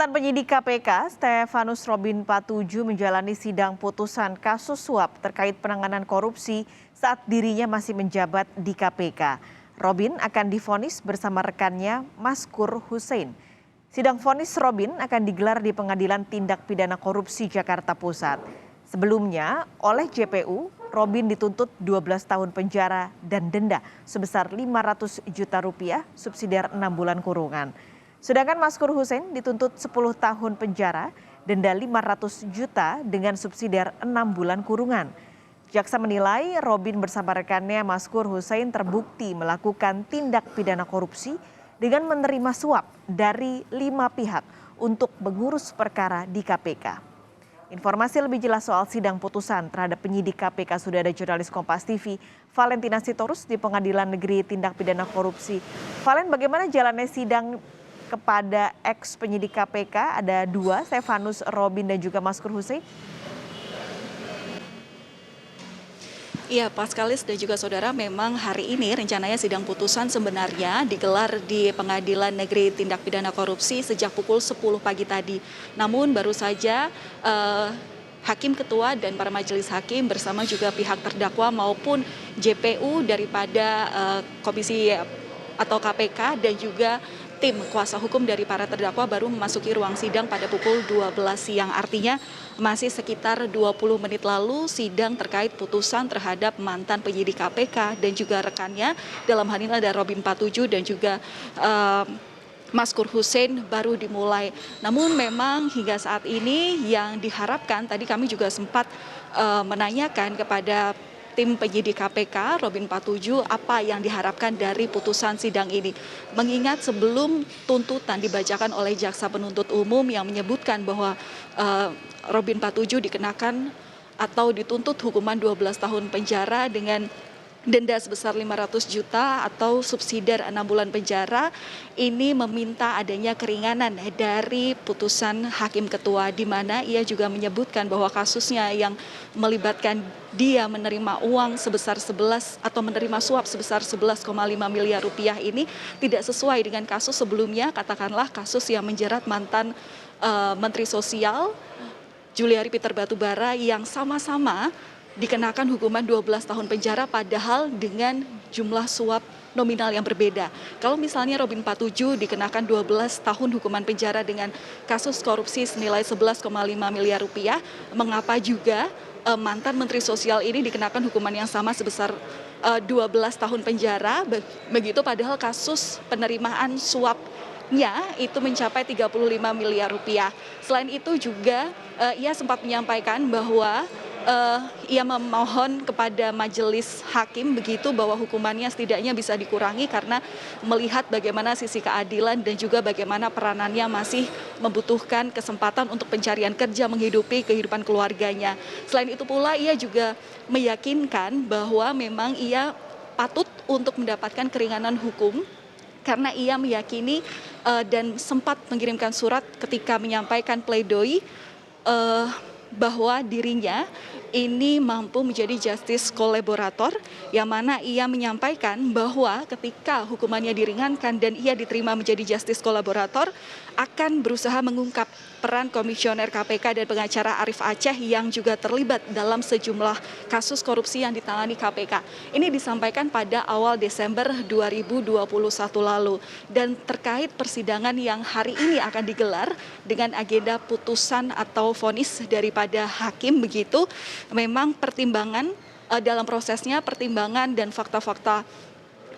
Mantan penyidik KPK, Stefanus Robin Patuju menjalani sidang putusan kasus suap terkait penanganan korupsi saat dirinya masih menjabat di KPK. Robin akan divonis bersama rekannya Maskur Hussein. Sidang vonis Robin akan digelar di Pengadilan Tindak Pidana Korupsi Jakarta Pusat. Sebelumnya, oleh JPU, Robin dituntut 12 tahun penjara dan denda sebesar 500 juta rupiah, subsidiar 6 bulan kurungan. Sedangkan Maskur Hussein dituntut 10 tahun penjara, denda 500 juta dengan subsidiar 6 bulan kurungan. Jaksa menilai Robin bersama rekannya Maskur Hussein terbukti melakukan tindak pidana korupsi dengan menerima suap dari 5 pihak untuk mengurus perkara di KPK. Informasi lebih jelas soal sidang putusan terhadap penyidik KPK sudah ada jurnalis Kompas TV, Valentina Sitorus di Pengadilan Negeri Tindak Pidana Korupsi. Valen, bagaimana jalannya sidang kepada ex penyidik KPK? Ada dua, Stefanus Robin dan juga Maskur Hussein. Iya, Paskalis dan juga saudara, memang hari ini rencananya sidang putusan sebenarnya digelar di Pengadilan Negeri Tindak Pidana Korupsi sejak pukul 10 pagi tadi. Namun baru saja Hakim Ketua dan para majelis hakim bersama juga pihak terdakwa maupun JPU daripada Komisi atau KPK dan juga tim kuasa hukum dari para terdakwa baru memasuki ruang sidang pada pukul 12 siang. Artinya masih sekitar 20 menit lalu sidang terkait putusan terhadap mantan penyidik KPK dan juga rekannya, dalam hal ini ada Robin Patuju dan juga Maskur Hussein, baru dimulai. Namun memang hingga saat ini yang diharapkan, tadi kami juga sempat menanyakan kepada tim penyidik KPK, Robin Patuju, apa yang diharapkan dari putusan sidang ini. Mengingat sebelum tuntutan dibacakan oleh jaksa penuntut umum yang menyebutkan bahwa Robin Patuju dikenakan atau dituntut hukuman 12 tahun penjara dengan denda sebesar 500 juta atau subsidiar 6 bulan penjara, ini meminta adanya keringanan dari putusan Hakim Ketua, di mana ia juga menyebutkan bahwa kasusnya yang melibatkan dia menerima uang sebesar 11 atau menerima suap sebesar 11,5 miliar rupiah ini tidak sesuai dengan kasus sebelumnya, katakanlah kasus yang menjerat mantan Menteri Sosial Juliari Peter Batubara yang sama-sama dikenakan hukuman 12 tahun penjara padahal dengan jumlah suap nominal yang berbeda. Kalau misalnya Robin Patuju dikenakan 12 tahun hukuman penjara dengan kasus korupsi senilai 11,5 miliar rupiah, mengapa juga mantan Menteri Sosial ini dikenakan hukuman yang sama sebesar 12 tahun penjara, begitu padahal kasus penerimaan suapnya itu mencapai 35 miliar rupiah. Selain itu juga ia sempat menyampaikan bahwa ia memohon kepada majelis hakim begitu bahwa hukumannya setidaknya bisa dikurangi karena melihat bagaimana sisi keadilan dan juga bagaimana peranannya masih membutuhkan kesempatan untuk pencarian kerja, menghidupi kehidupan keluarganya. Selain itu pula ia juga meyakinkan bahwa memang ia patut untuk mendapatkan keringanan hukum karena ia meyakini dan sempat mengirimkan surat ketika menyampaikan pledoi bahwa dirinya ini mampu menjadi justice kolaborator, yang mana ia menyampaikan bahwa ketika hukumannya diringankan dan ia diterima menjadi justice kolaborator akan berusaha mengungkap peran komisioner KPK dan pengacara Arif Aceh yang juga terlibat dalam sejumlah kasus korupsi yang ditangani KPK. Ini disampaikan pada awal Desember 2021 lalu, dan terkait persidangan yang hari ini akan digelar dengan agenda putusan atau vonis daripada hakim begitu, memang pertimbangan dalam prosesnya, pertimbangan dan fakta-fakta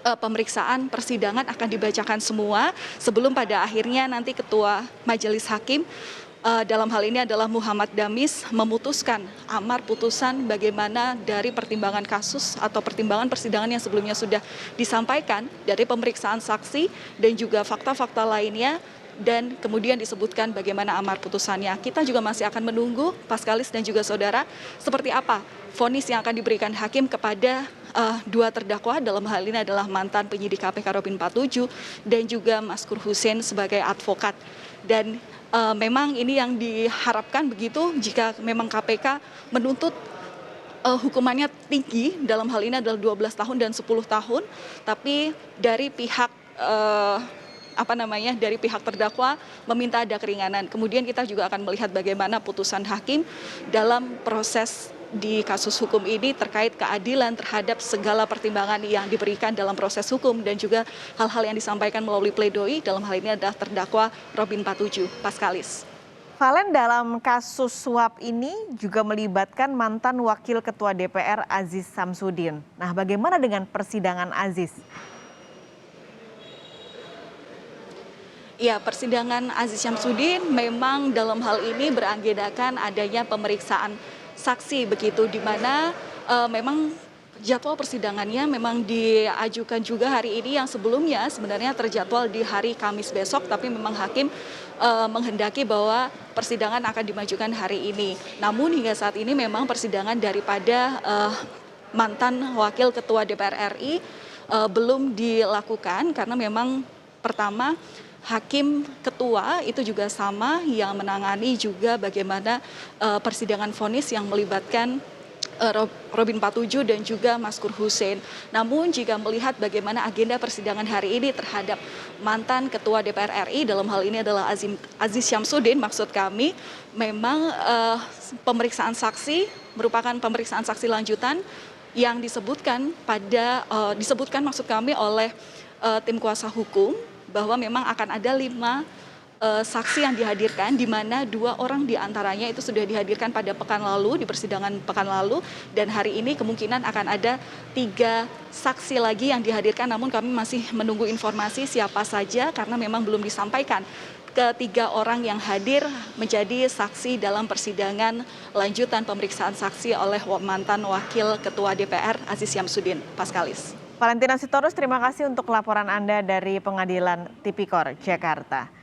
pemeriksaan persidangan akan dibacakan semua sebelum pada akhirnya nanti Ketua Majelis Hakim dalam hal ini adalah Muhammad Damis memutuskan amar putusan bagaimana dari pertimbangan kasus atau pertimbangan persidangan yang sebelumnya sudah disampaikan dari pemeriksaan saksi dan juga fakta-fakta lainnya, dan kemudian disebutkan bagaimana amar putusannya. Kita juga masih akan menunggu, Paskalis dan juga saudara, seperti apa vonis yang akan diberikan hakim kepada dua terdakwa, dalam hal ini adalah mantan penyidik KPK Robin Patuju dan juga Maskur Hussein sebagai advokat. Dan memang ini yang diharapkan begitu jika memang KPK menuntut hukumannya tinggi, dalam hal ini adalah 12 tahun dan 10 tahun, tapi dari pihak dari pihak terdakwa meminta ada keringanan. Kemudian kita juga akan melihat bagaimana putusan hakim dalam proses di kasus hukum ini terkait keadilan terhadap segala pertimbangan yang diberikan dalam proses hukum dan juga hal-hal yang disampaikan melalui pledoi, dalam hal ini adalah terdakwa Robin Patuju. Paskalis. Valen, dalam kasus suap ini juga melibatkan mantan Wakil Ketua DPR Aziz Samsudin. Nah, bagaimana dengan persidangan Aziz? Ya, persidangan Aziz Syamsuddin memang dalam hal ini beragendakan adanya pemeriksaan saksi begitu, di mana memang jadwal persidangannya memang diajukan juga hari ini, yang sebelumnya sebenarnya terjadwal di hari Kamis besok, tapi memang hakim menghendaki bahwa persidangan akan dimajukan hari ini. Namun hingga saat ini memang persidangan daripada mantan Wakil Ketua DPR RI belum dilakukan karena memang pertama hakim ketua itu juga sama yang menangani juga bagaimana persidangan vonis yang melibatkan Robin Patuju dan juga Maskur Hussein. Namun jika melihat bagaimana agenda persidangan hari ini terhadap mantan Ketua DPR RI, dalam hal ini adalah Aziz Syamsuddin, maksud kami memang pemeriksaan saksi merupakan pemeriksaan saksi lanjutan yang disebutkan maksud kami oleh tim kuasa hukum bahwa memang akan ada 5 saksi yang dihadirkan, di mana 2 orang diantaranya itu sudah dihadirkan pada pekan lalu, di persidangan pekan lalu, dan hari ini kemungkinan akan ada 3 saksi lagi yang dihadirkan, namun kami masih menunggu informasi siapa saja karena memang belum disampaikan ke-3 orang yang hadir menjadi saksi dalam persidangan lanjutan pemeriksaan saksi oleh mantan Wakil Ketua DPR Aziz Syamsuddin. Paskalis. Valentina Sitorus, terima kasih untuk laporan Anda dari Pengadilan Tipikor, Jakarta.